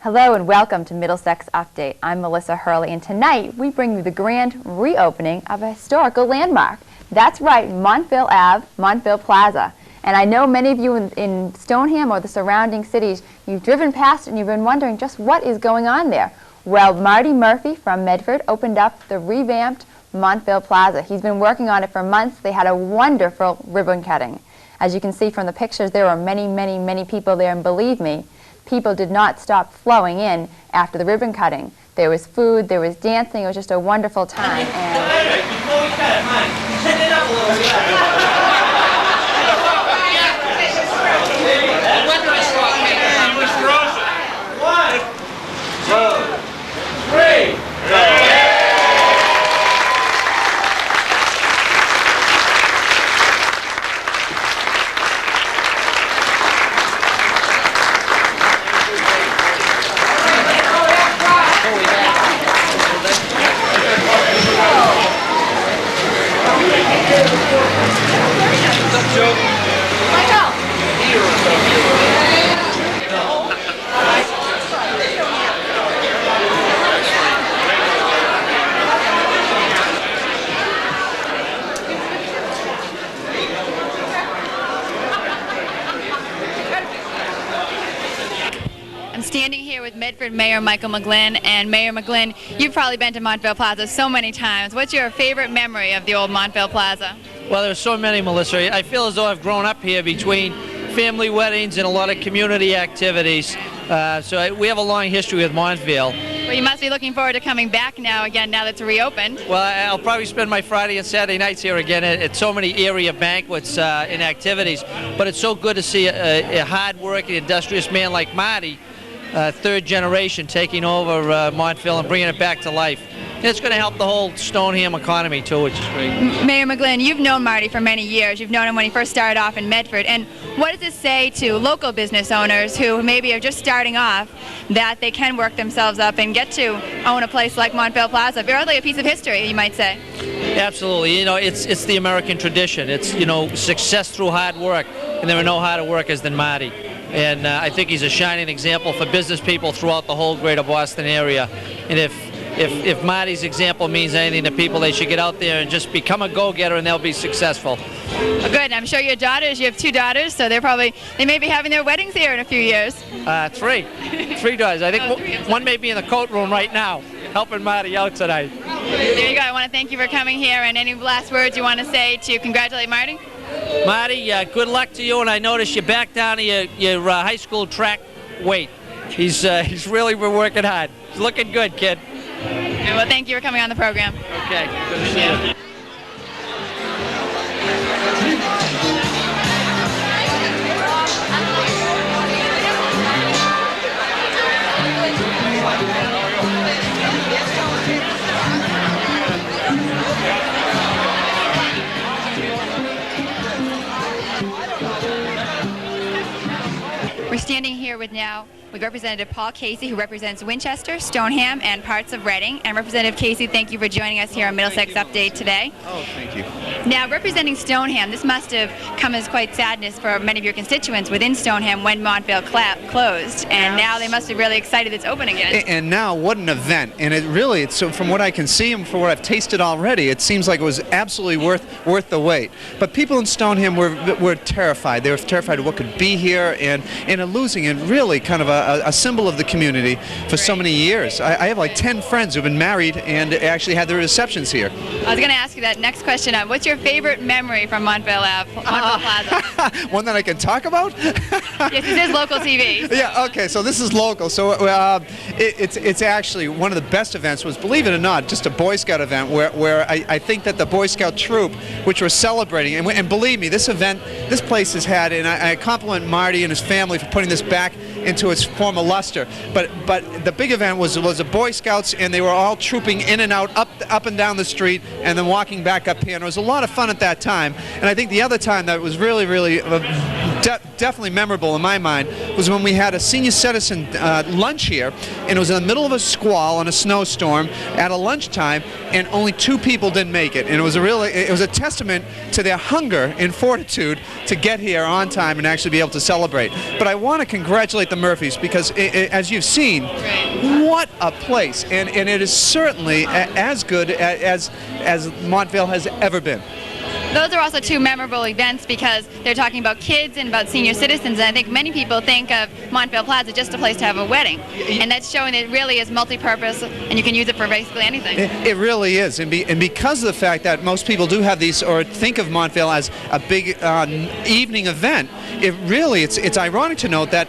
Hello and welcome to Middlesex Update. I'm Melissa Hurley, and tonight we bring you the grand reopening of a historical landmark. That's right, Montavale Ave, Montavale Plaza. And I know many of you in Stoneham or the surrounding cities, you've driven past and you've been wondering just what is going on there. Well, Marty Murphy from Medford opened up the revamped Montavale Plaza. He's been working on it for months. They had a wonderful ribbon cutting. As you can see from the pictures, there were many people there, and believe me, people did not stop flowing in after the ribbon cutting. There was food, there was dancing, it was just a wonderful time. Before we cut it, man, turn it up a little bit. I'm standing here with Medford Mayor Michael McGlynn, and Mayor McGlynn, you've probably been to Montavale Plaza so many times. What's your favorite memory of the old Montavale Plaza? Well, there's so many, Melissa. I feel as though I've grown up here between family weddings and a lot of community activities. So we have a long history with Montavale. Well, you must be looking forward to coming back now again, now that it's reopened. Well, I'll probably spend my Friday and Saturday nights here again at so many area banquets and activities. But it's so good to see a hard-working, industrious man like Marty, third generation, taking over Montavale and bringing it back to life. And it's going to help the whole Stoneham economy too, which is great. Mayor McGlynn, you've known Marty for many years. You've known him when he first started off in Medford. And what does this say to local business owners who maybe are just starting off, that they can work themselves up and get to own a place like Montavale Plaza? Barely a piece of history, you might say. Absolutely. You know, it's the American tradition. It's, you know, success through hard work, and there are no harder workers than Marty. And I think he's a shining example for business people throughout the whole greater Boston area. And if Marty's example means anything to people, they should get out there and just become a go-getter, and they'll be successful. Well, good. I'm sure your daughters, you have 2 daughters, so they may be having their weddings here in a few years. 3 daughters. I think one may be in the coat room right now, helping Marty out tonight. There you go. I want to thank you for coming here, and any last words you want to say to congratulate Marty? Marty, good luck to you, and I noticed you're back down to your high school track weight. He's really been working hard. He's looking good, kid. Well, thank you for coming on the program. Okay, good to see you. We're standing here with Representative Paul Casey, who represents Winchester, Stoneham, and parts of Reading. And Representative Casey, thank you for joining us here on Middlesex Update today. Oh, thank you. Now, representing Stoneham, this must have come as quite sadness for many of your constituents within Stoneham when Montavale closed, and now they must be really excited it's open again. And now, what an event! And it's so from what I can see and from what I've tasted already, it seems like it was absolutely worth the wait. But people in Stoneham were terrified. They were terrified of what could be here, and losing it really kind of a symbol of the community for so many years. I have like 10 friends who've been married and actually had their receptions here. I was going to ask you that next question. What's your favorite memory from Montavale Plaza? One that I can talk about? Yes, this is local TV. Yeah, okay, so this is local. So it's actually one of the best events was, believe it or not, just a Boy Scout event where I think that the Boy Scout troop, which we're celebrating, and believe me, this place has had, and I compliment Marty and his family for putting this back into its former luster. But the big event was the Boy Scouts, and they were all trooping in and out, up and down the street, and then walking back up here. And it was a lot of fun at that time. And I think the other time that was really definitely memorable in my mind was when we had a senior citizen lunch here, and it was in the middle of a squall and a snowstorm at a lunchtime, and only 2 people didn't make it. And it was a testament to their hunger and fortitude to get here on time and actually be able to celebrate. But I want to congratulate the Murphys this because, as you've seen, what a place, and it is certainly as good as Montvale has ever been. Those are also two memorable events because they're talking about kids and about senior citizens, and I think many people think of Montavale Plaza just a place to have a wedding, and that's showing it really is multi-purpose, and you can use it for basically anything. It really is, and because of the fact that most people do have these, or think of Montvale as a big evening event, it's ironic to note that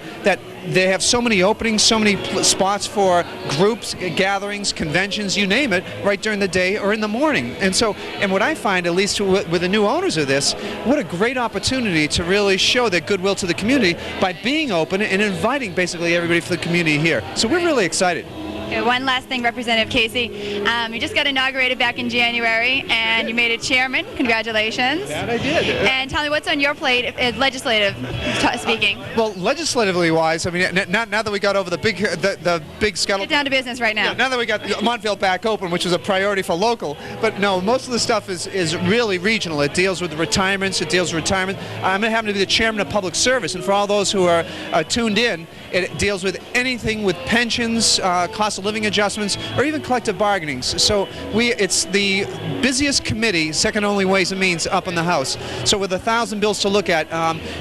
they have so many openings, so many spots for groups, gatherings, conventions, you name it, right during the day or in the morning. And what I find, at least with the new owners of this, what a great opportunity to really show their goodwill to the community by being open and inviting basically everybody from the community here. So we're really excited. Okay, one last thing, Representative Casey. You just got inaugurated back in January, and you made it chairman. Congratulations. That I did. And tell me, what's on your plate, legislative speaking? Well, legislatively wise, I mean, now that we got over the big scuttle. Get down to business right now. Yeah, now that we got Montvale back open, which was a priority for local, but no, most of the stuff is really regional. It deals with retirements. It deals with retirement. I'm going to happen to be the chairman of public service, and for all those who are tuned in, it deals with anything with pensions, cost of living adjustments, or even collective bargaining. So it's the busiest committee, second only Ways and Means, up in the House. So with 1,000 bills to look at,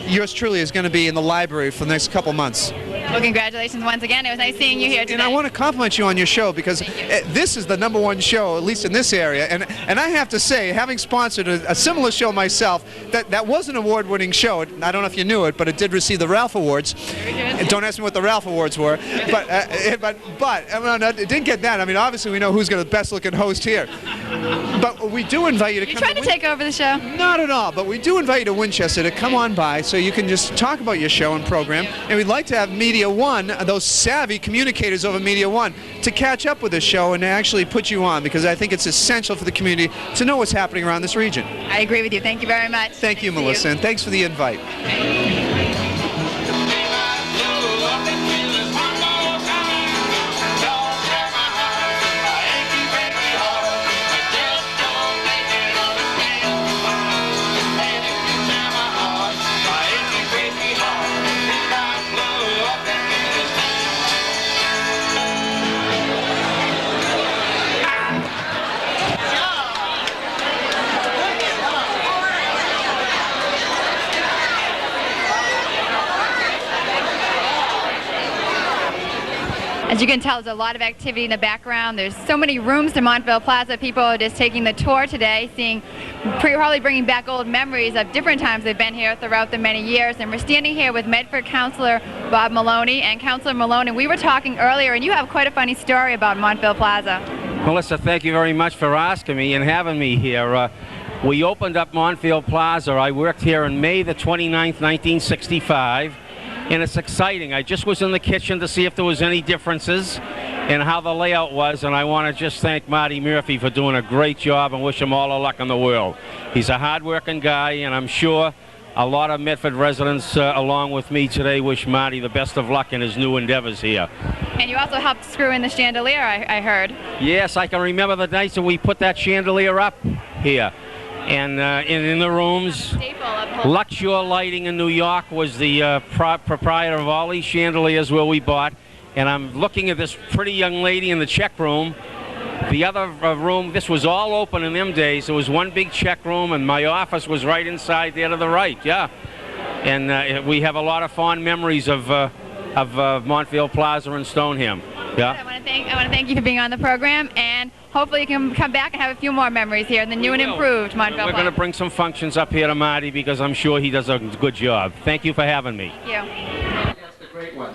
yours truly is going to be in the library for the next couple months. Well, congratulations once again. It was nice seeing you here today. And I want to compliment you on your show because this is the #1 show, at least in this area. And I have to say, having sponsored a similar show myself, that was an award-winning show. I don't know if you knew it, but it did receive the Ralph Awards. Don't ask me what the Ralph Awards were, but no, it didn't get that. I mean, obviously we know who's got the best-looking host here. But we do invite you to come. You're trying to take over the show? Not at all. But we do invite you to Winchester to come on by so you can just talk about your show and program. And we'd like to have Media One, those savvy communicators over Media One, to catch up with the show and to actually put you on, because I think it's essential for the community to know what's happening around this region. I agree with you. Thank you very much. Thank you, Melissa, and thanks for the invite. As you can tell, there's a lot of activity in the background. There's so many rooms to Montavale Plaza. People are just taking the tour today, probably bringing back old memories of different times they've been here throughout the many years. And we're standing here with Medford Councilor Bob Maloney. And Councilor Maloney, we were talking earlier, and you have quite a funny story about Montavale Plaza. Melissa, thank you very much for asking me and having me here. We opened up Montavale Plaza. I worked here on May the 29th, 1965. And it's exciting. I just was in the kitchen to see if there was any differences in how the layout was, and I want to just thank Marty Murphy for doing a great job and wish him all the luck in the world. He's a hard-working guy, and I'm sure a lot of Medford residents, along with me today, wish Marty the best of luck in his new endeavors here. And you also helped screw in the chandelier, I heard. Yes, I can remember the nights that we put that chandelier up here. And in the rooms, Luxor Lighting in New York was the proprietor of all these chandeliers where we bought. And I'm looking at this pretty young lady in the check room. The other room, this was all open in them days. It was one big check room, and my office was right inside there to the right, yeah. And we have a lot of fond memories of Montavale Plaza and Stoneham. Yeah. I want to thank you for being on the program, and hopefully you can come back and have a few more memories here in the new and improved Montavale Plaza. We're going to bring some functions up here to Marty because I'm sure he does a good job. Thank you for having me. Thank you. That's the great one.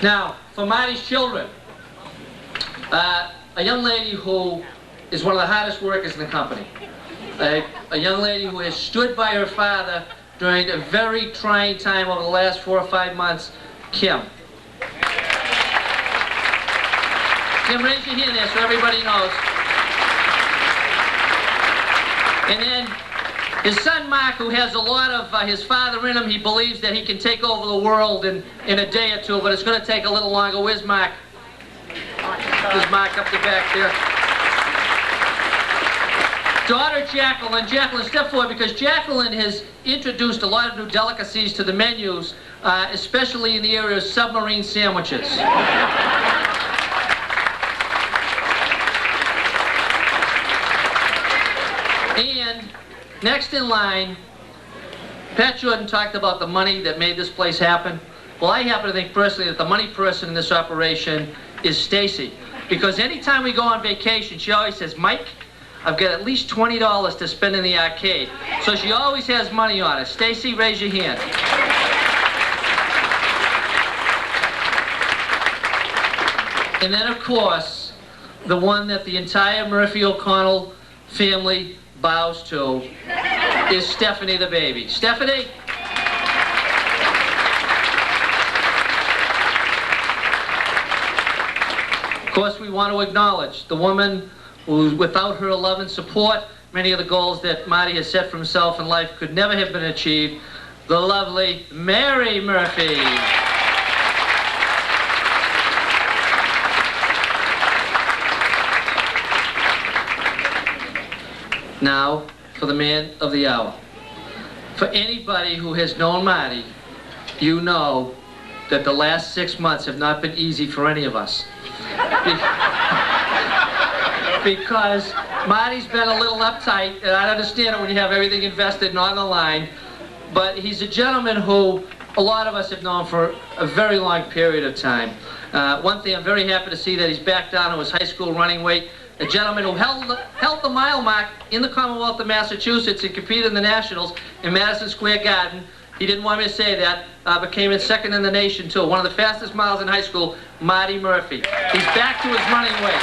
Now, for Marty's children, a young lady who is one of the hardest workers in the company, a young lady who has stood by her father during a very trying time over the last 4 or 5 months, Kim. Kim, raise your hand there so everybody knows. And then his son Mark, who has a lot of his father in him, he believes that he can take over the world in a day or two, but it's going to take a little longer. Where's Mark? There's Mark up the back there. Daughter Jacqueline. Jacqueline, step forward, because Jacqueline has introduced a lot of new delicacies to the menus especially in the area of submarine sandwiches. And next in line, Pat Jordan talked about the money that made this place happen. Well, I happen to think personally that the money person in this operation is Stacy. Because anytime we go on vacation, she always says, Mike, I've got at least $20 to spend in the arcade. So she always has money on her. Stacy, raise your hand. And then, of course, the one that the entire Murphy O'Connell family bows to is Stephanie the baby. Stephanie? Of course, we want to acknowledge the woman who, without her love and support, many of the goals that Marty has set for himself in life could never have been achieved, the lovely Mary Murphy. Now, for the man of the hour. For anybody who has known Marty, you know that the last 6 months have not been easy for any of us. Because Marty's been a little uptight, and I understand it when you have everything invested and on the line, but he's a gentleman who a lot of us have known for a very long period of time. One thing, I'm very happy to see that he's back down to his high school running weight. A gentleman who held the mile mark in the Commonwealth of Massachusetts and competed in the Nationals in Madison Square Garden. He didn't want me to say that, but came in second in the nation too. One of the fastest miles in high school, Marty Murphy. He's back to his running weight.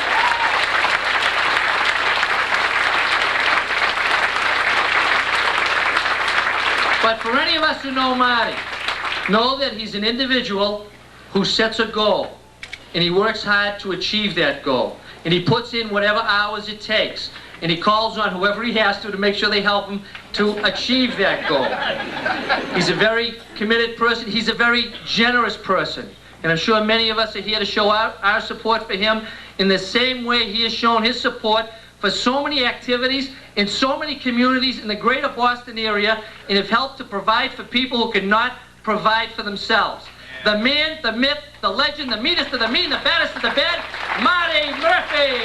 But for any of us who know Marty, know that he's an individual who sets a goal, and he works hard to achieve that goal. And he puts in whatever hours it takes. And he calls on whoever he has to make sure they help him to achieve that goal. He's a very committed person. He's a very generous person. And I'm sure many of us are here to show our support for him in the same way he has shown his support for so many activities in so many communities in the greater Boston area, and have helped to provide for people who cannot provide for themselves. The man, the myth, the legend, the meanest of the mean, the baddest of the bad, Marty Murphy!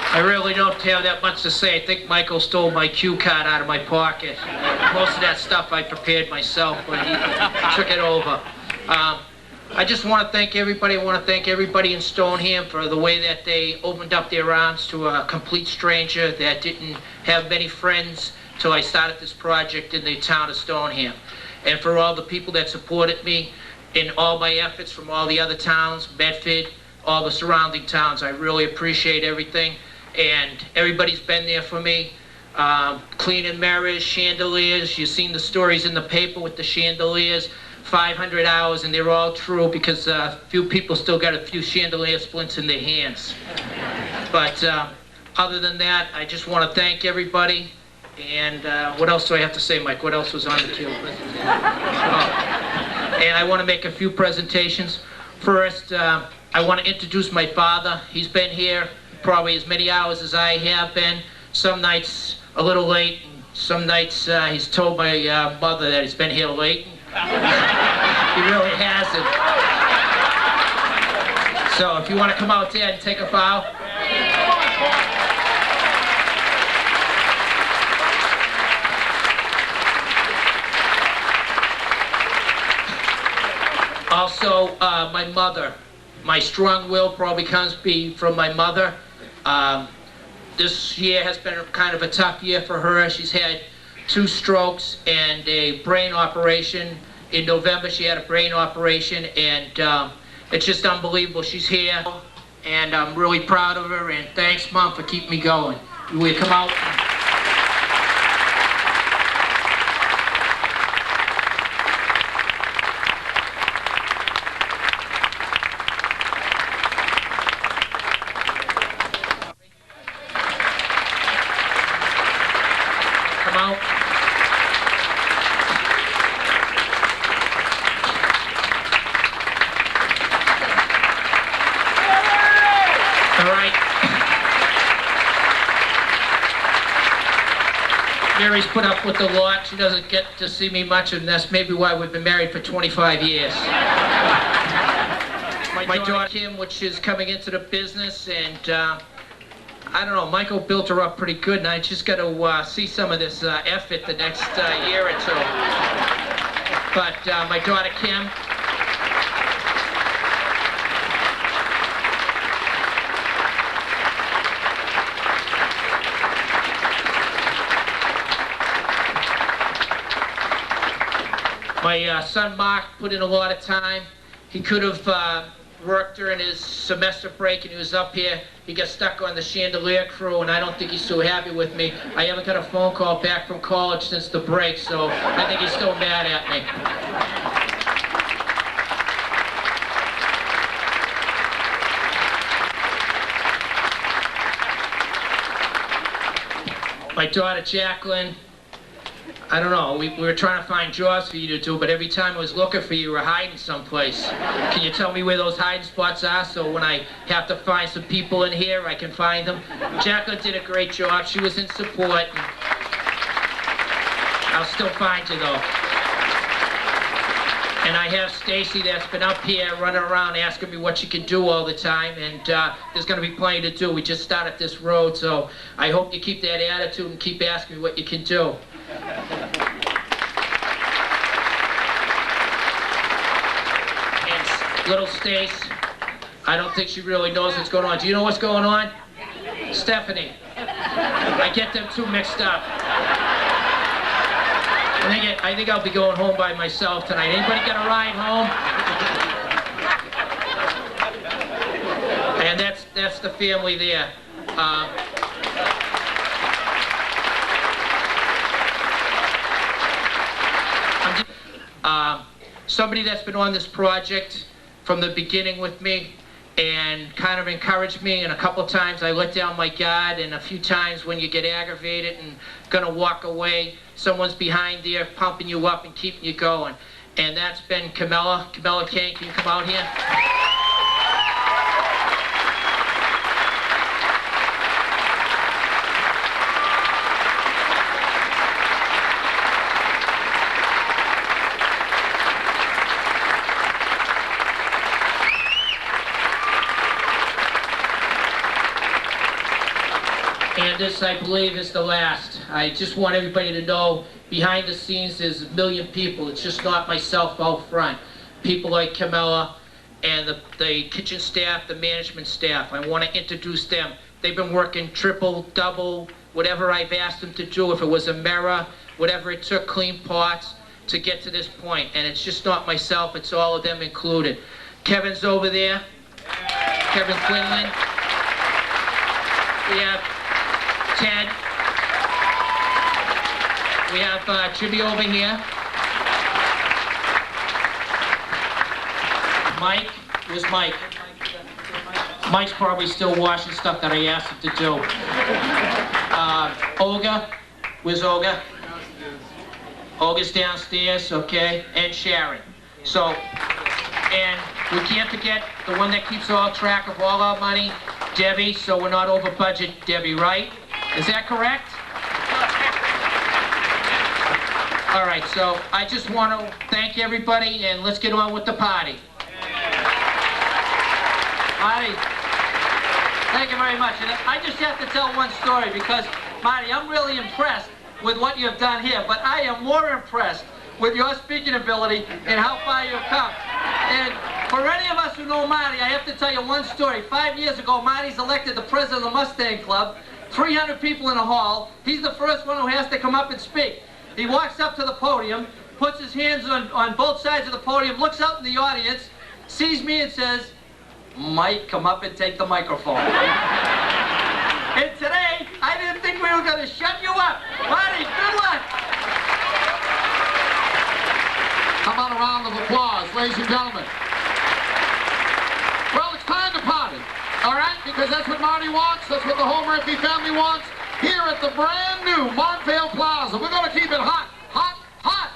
I really don't have that much to say. I think Michael stole my cue card out of my pocket. Most of that stuff I prepared myself, but he took it over. I just want to thank everybody. I want to thank everybody in Stoneham for the way that they opened up their arms to a complete stranger that didn't have many friends till I started this project in the town of Stoneham. And for all the people that supported me in all my efforts from all the other towns, Bedford, all the surrounding towns, I really appreciate everything. And everybody's been there for me. Cleaning mirrors, chandeliers. You've seen the stories in the paper with the chandeliers. 500 hours, and they're all true because a few people still got a few chandelier splints in their hands. But other than that, I just want to thank everybody. And what else do I have to say, Mike? What else was on the queue? And I want to make a few presentations. First, I want to introduce my father. He's been here probably as many hours as I have been. Some nights a little late. Some nights he's told my mother that he's been here late. He really hasn't. So if you want to come out there and take a bow. Also, my mother. My strong will probably comes from my mother. This year has been kind of a tough year for her. She's had 2 strokes and a brain operation. In November, she had a brain operation, and it's just unbelievable. She's here, and I'm really proud of her, and thanks, Mom, for keeping me going. We come out. Come out. Mary's put up with a lot. She doesn't get to see me much, and that's maybe why we've been married for 25 years. My daughter Kim, which is coming into the business, and I don't know, Michael built her up pretty good, and I just got to see some of this effort the next year or two. But my daughter Kim, my son Mark put in a lot of time. He could have worked during his semester break, and he was up here. He got stuck on the chandelier crew, and I don't think he's too happy with me. I haven't got a phone call back from college since the break, so I think he's still mad at me. My daughter Jacqueline, I don't know, we were trying to find jobs for you to do, but every time I was looking for you, you were hiding someplace. Can you tell me where those hiding spots are, so when I have to find some people in here, I can find them? Jacqueline did a great job. She was in support. And I'll still find you, though. And I have Stacy that's been up here running around asking me what she can do all the time, and there's going to be plenty to do. We just started this road, so I hope you keep that attitude and keep asking me what you can do. And little Stace, I don't think she really knows what's going on. Do you know what's going on? Stephanie. I get them two mixed up. I think I'll be going home by myself tonight. Anybody got a ride home? And that's the family there. Somebody that's been on this project from the beginning with me and kind of encouraged me, and a couple times I let down my guard, and a few times when you get aggravated and gonna walk away, someone's behind there pumping you up and keeping you going. And that's been Camilla. Camilla Kane, can you come out here? And this, I believe, is the last. I just want everybody to know, behind the scenes, there's a million people. It's just not myself out front. People like Camilla and the kitchen staff, the management staff. I want to introduce them. They've been working triple, double, whatever I've asked them to do. If it was a mirror, whatever it took, clean pots, to get to this point. And it's just not myself, it's all of them included. Kevin's over there. Kevin Quinlan. We have Ted. We have Jimmy over here. Mike. Where's Mike? Mike's probably still washing stuff that I asked him to do. Olga. Where's Olga? Olga's downstairs, okay. And Sharon. So, and we can't forget the one that keeps all track of all our money, Debbie, so we're not over budget, Debbie, right? Is that correct? All right, so I just want to thank everybody, and let's get on with the party. Marty, thank you very much. And I just have to tell one story because, Marty, I'm really impressed with what you've done here, but I am more impressed with your speaking ability and how far you've come. And for any of us who know Marty, I have to tell you one story. 5 years ago, Marty's elected the president of the Mustang Club. 300 people in a hall. He's the first one who has to come up and speak. He walks up to the podium, puts his hands on both sides of the podium, looks out in the audience, sees me and says, "Mike, come up and take the microphone." And today, I didn't think we were going to shut you up. Marty, good luck. How about a round of applause, ladies and gentlemen? Well, it's time to party. All right, because that's what Marty wants, that's what the whole Murphy family wants, here at the brand new Montavale Plaza. We're going to keep it hot, hot, hot.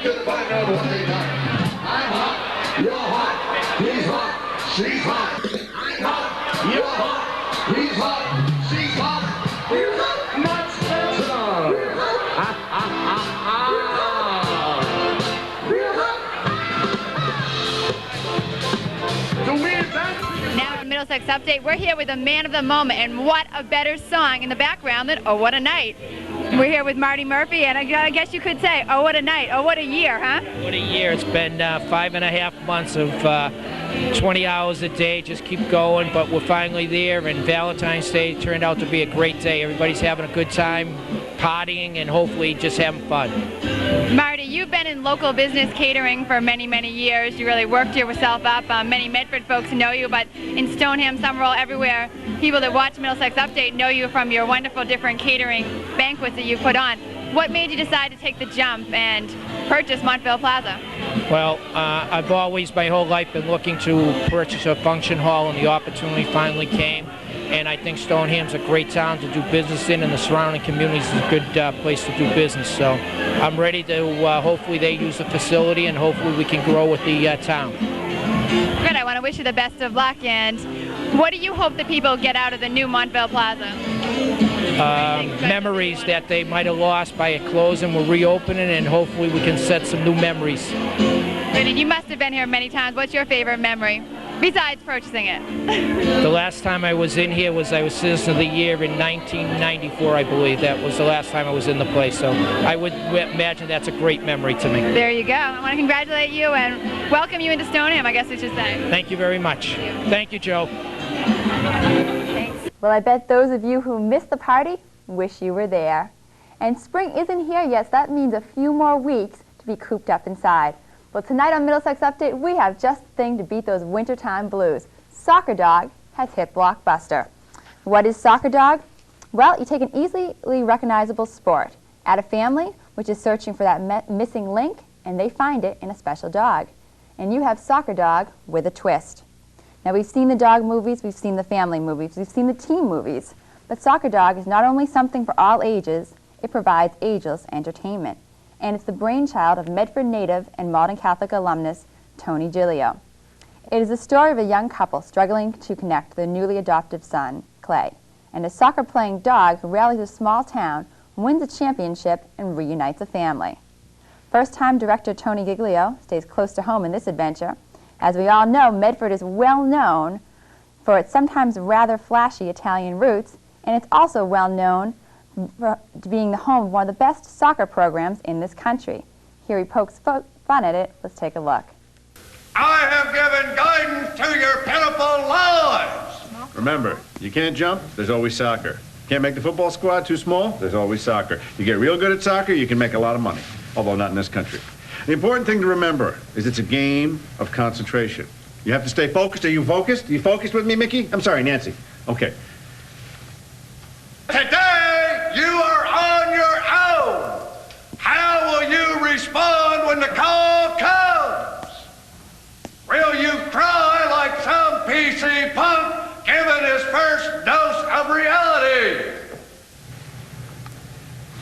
Goodbye, no, I'm hot, you're hot, he's hot, she's hot. I'm hot, you're hot, he's hot, she's hot. We're hot, not sensible. We're hot, we're hot. To me, that's... Now to Middlesex Update, we're here with the man of the moment, and what a better song in the background than Oh What a Night. We're here with Marty Murphy, and I guess you could say, oh what a night, oh what a year, huh? What a year. It's been 5.5 months of 20 hours a day, just keep going, but we're finally there, and Valentine's Day turned out to be a great day. Everybody's having a good time, partying, and hopefully just having fun. Marty, you've been in local business catering for many, many years. You really worked yourself up. Many Medford folks know you, but in Stoneham, Somerville, everywhere, people that watch Middlesex Update know you from your wonderful different catering banquets that you put on. What made you decide to take the jump and purchase Montavale Plaza? Well, I've always, my whole life, been looking to purchase a function hall, and the opportunity finally came. And I think Stoneham's a great town to do business in, and the surrounding communities is a good place to do business. So I'm ready to, hopefully they use the facility, and hopefully we can grow with the town. Good, I want to wish you the best of luck. And what do you hope that people get out of the new Montavale Plaza? Memories that they might have lost by it closing. We're reopening, and hopefully we can set some new memories. Good, and you must have been here many times. What's your favorite memory, besides purchasing it? The last time I was in here was I was Citizen of the Year in 1994, I believe. That was the last time I was in the place, so I would imagine that's a great memory to me. There you go. I want to congratulate you and welcome you into Stoneham, I guess we should say. Thank you very much. Thank you, Joe. Thanks. Well, I bet those of you who missed the party wish you were there. And spring isn't here yet, so that means a few more weeks to be cooped up inside. Well, tonight on Middlesex Update, we have just the thing to beat those wintertime blues. Soccer Dog has hit Blockbuster. What is Soccer Dog? Well, you take an easily recognizable sport, add a family, which is searching for that missing link, and they find it in a special dog. And you have Soccer Dog with a twist. Now, we've seen the dog movies, we've seen the family movies, we've seen the team movies, but Soccer Dog is not only something for all ages, it provides ageless entertainment. And it's the brainchild of Medford native and Malden Catholic alumnus Tony Giglio. It is the story of a young couple struggling to connect their newly adopted son, Clay, and a soccer-playing dog who rallies a small town, wins a championship, and reunites a family. First-time director Tony Giglio stays close to home in this adventure. As we all know, Medford is well known for its sometimes rather flashy Italian roots, and it's also well known for being the home of one of the best soccer programs in this country. Here he pokes fun at it. Let's take a look. I have given guidance to your pitiful lives. Remember, you can't jump, there's always soccer. Can't make the football squad, too small, there's always soccer. You get real good at soccer, you can make a lot of money, although not in this country. The important thing to remember is it's a game of concentration. You have to stay focused. Are you focused? Are you focused with me, Mickey? I'm sorry, Nancy. Okay. Today, you are on your own. How will you respond when the call comes? Will you cry like some PC punk given his first dose of reality?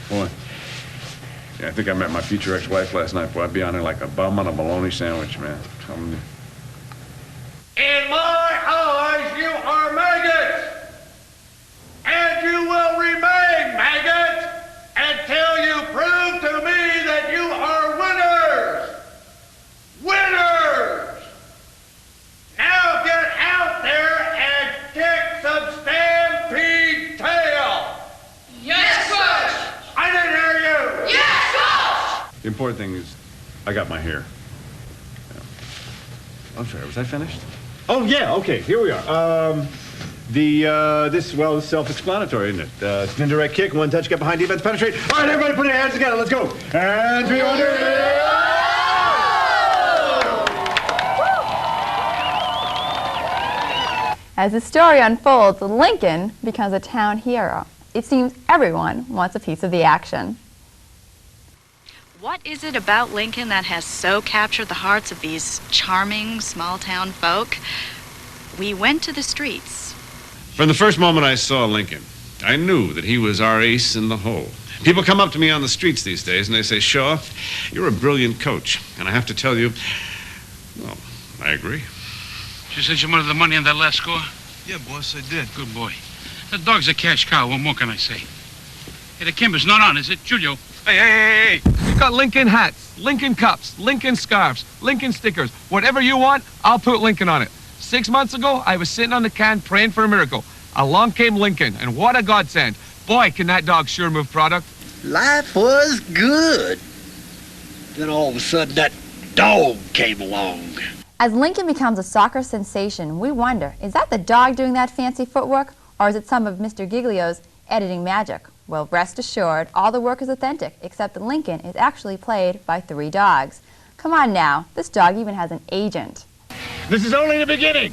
Boy, yeah, I think I met my future ex-wife last night. Boy, I'd be on her like a bum on a bologna sandwich, man. In my eyes, you are maggots. And you will remain maggots until you prove to me that you are winners. Winners! Now get out there and kick some stampede tail. Yes, Coach! I didn't hear you. Yes, Coach! The important thing is I got my hair. Yeah. I'm sorry, was I finished? Oh, yeah, okay, here we are. This is self-explanatory, isn't it? It's an indirect kick, one touch, get behind, defense, penetrate. All right, everybody put your hands together, let's go. And 3, 1, 2, 3. As the story unfolds, Lincoln becomes a town hero. It seems everyone wants a piece of the action. What is it about Lincoln that has so captured the hearts of these charming small-town folk? We went to the streets. From the first moment I saw Lincoln, I knew that he was our ace in the hole. People come up to me on the streets these days and they say, Shaw, you're a brilliant coach. And I have to tell you, well, I agree. She said you wanted the money on that last score? Yeah, boss, I did. Good boy. That dog's a cash cow. What more can I say? Hey, the Kimber's not on, is it? Julio. Hey. We got Lincoln hats, Lincoln cups, Lincoln scarves, Lincoln stickers. Whatever you want, I'll put Lincoln on it. 6 months ago, I was sitting on the can praying for a miracle. Along came Lincoln, and what a godsend. Boy, can that dog sure move product. Life was good. Then all of a sudden, that dog came along. As Lincoln becomes a soccer sensation, we wonder, is that the dog doing that fancy footwork, or is it some of Mr. Giglio's editing magic? Well, rest assured, all the work is authentic, except that Lincoln is actually played by 3 dogs. Come on now, this dog even has an agent. This is only the beginning.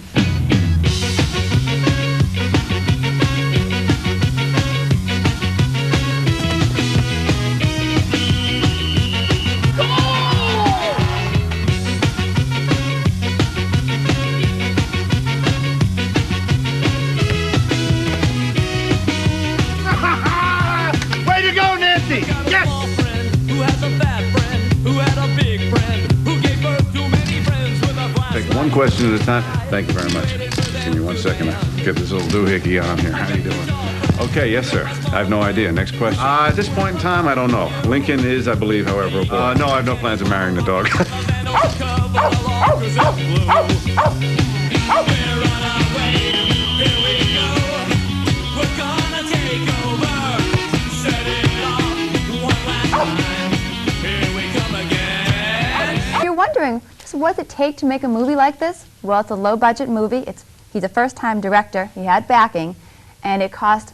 Take one question at a time. Thank you very much. Give me 1 second to get this little doohickey on here. How you doing? Okay, yes, sir. I have no idea. Next question. At this point in time, I don't know. Lincoln is, I believe, however, a boy. No, I have no plans of marrying the dog. If you're wondering, just what does it take to make a movie like this? Well, it's a low-budget movie. He's a first-time director. He had backing, and it cost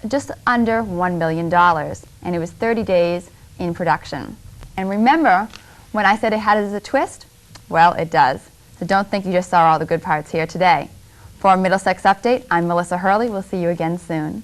just under $1 million, and it was 30 days in production. And remember, when I said it had it as a twist? Well, it does. So don't think you just saw all the good parts here today. For Middlesex Update, I'm Melissa Hurley. We'll see you again soon.